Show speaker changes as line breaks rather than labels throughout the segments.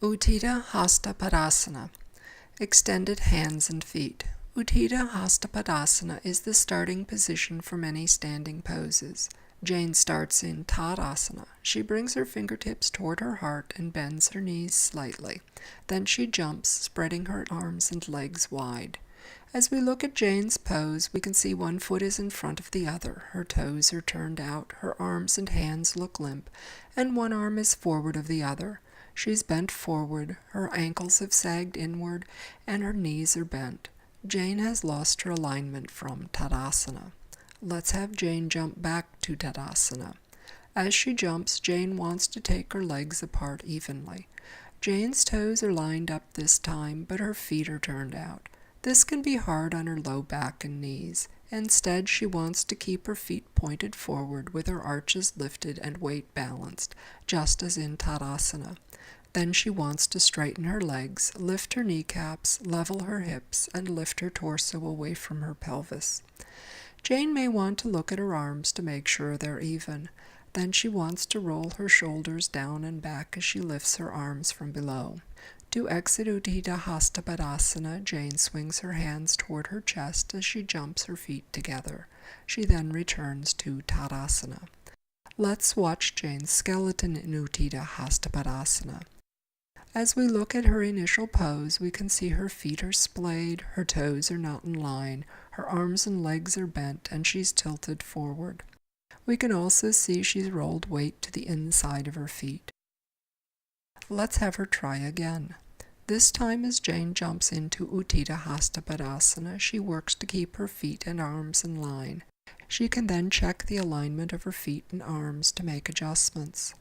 Utthita Hasta Padasana. Extended hands and feet. Utthita Hasta Padasana is the starting position for many standing poses. Jane starts in Tadasana. She brings her fingertips toward her heart and bends her knees slightly. Then she jumps, spreading her arms and legs wide. As we look at Jane's pose, we can see one foot is in front of the other. Her toes are turned out, her arms and hands look limp, and one arm is forward of the other. She's bent forward, her ankles have sagged inward, and her knees are bent. Jane has lost her alignment from Tadasana. Let's have Jane jump back to Tadasana. As she jumps, Jane wants to take her legs apart evenly. Jane's toes are lined up this time, but her feet are turned out. This can be hard on her low back and knees. Instead, she wants to keep her feet pointed forward with her arches lifted and weight balanced, just as in Tadasana. Then she wants to straighten her legs, lift her kneecaps, level her hips, and lift her torso away from her pelvis. Jane may want to look at her arms to make sure they're even. Then she wants to roll her shoulders down and back as she lifts her arms from below. To exit Utthita Hasta Padasana, Jane swings her hands toward her chest as she jumps her feet together. She then returns to Tadasana. Let's watch Jane's skeleton in Utthita Hasta Padasana. As we look at her initial pose, we can see her feet are splayed, her toes are not in line, her arms and legs are bent, and she's tilted forward. We can also see she's rolled weight to the inside of her feet. Let's have her try again. This time as Jane jumps into Utthita Hasta Padasana, she works to keep her feet and arms in line. She can then check the alignment of her feet and arms to make adjustments.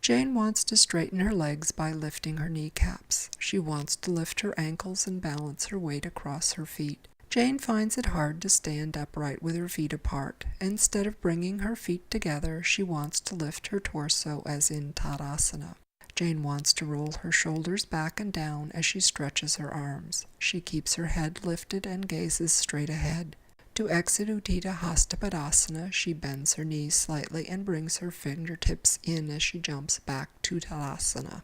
Jane wants to straighten her legs by lifting her kneecaps. She wants to lift her ankles and balance her weight across her feet. Jane finds it hard to stand upright with her feet apart. Instead of bringing her feet together, she wants to lift her torso as in Tadasana. Jane wants to roll her shoulders back and down as she stretches her arms. She keeps her head lifted and gazes straight ahead. To exit Utthita Hasta Padasana, she bends her knees slightly and brings her fingertips in as she jumps back to Tadasana.